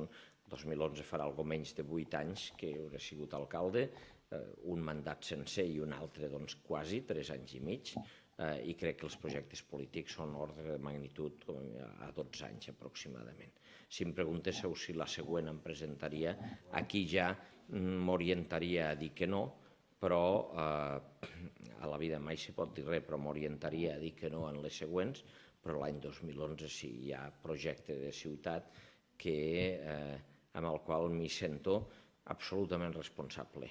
El 2011 farà alguna menys de 8 anys que hauré sigut alcalde, un mandat sencer i un altre doncs, quasi 3 anys i mig, i crec que els projectes polítics són ordre de magnitud a 12 anys aproximadament. Si em preguntéssim si la següent em presentaria, aquí ja m'orientaria a dir que no, però a la vida mai se pot dir res, però m'orientaria a dir que no en les següents, però l'any 2011 sí, hi ha projecte de ciutat amb el qual m'hi sento absolutament responsable.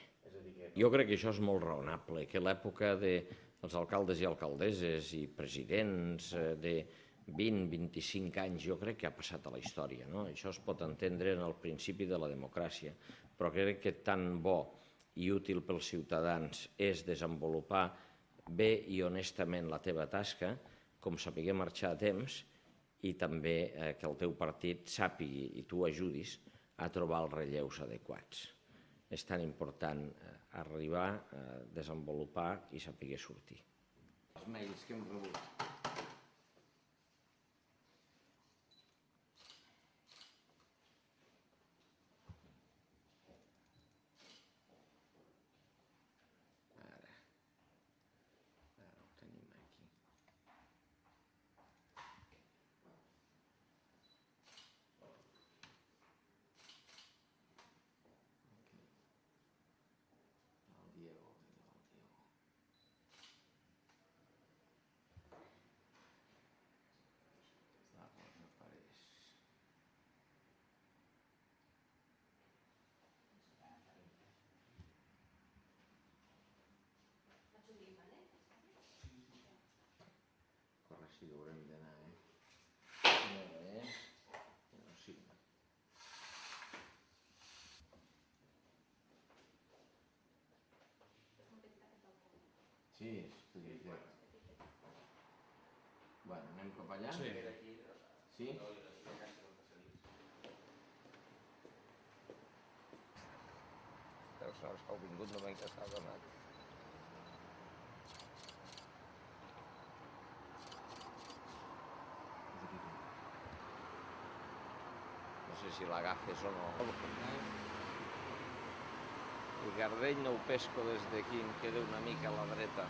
Jo crec que això és molt raonable, que l'època dels alcaldes i alcaldesses i presidents de 20-25 anys jo crec que ha passat a la història. Això es pot entendre en el principi de la democràcia, però crec que tan bo i útil pels ciutadans és desenvolupar bé i honestament la teva tasca, com saber marxar a temps i també que el teu partit sàpigui i tu ajudis a trobar els relleus adequats. És tan important arribar, desenvolupar i saber sortir. Els mails que hem rebut. Sí, haurem d'anar, Molt bé. Sí. Sí, bueno, anem cap allà? Sí. Sí? Els noms que heu vingut no m'han casat donat. No sé si l'agafes o no. El Gardell no ho pesco des d'aquí, em queda una mica a la dreta.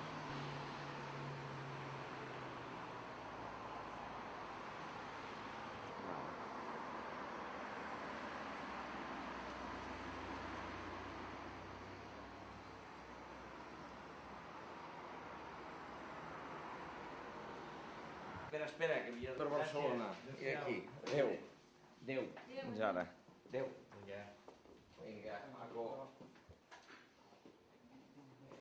Espera, que havia per Barcelona. I aquí. Adéu. Adéu. Fins ara. Adéu. Vinga, maco.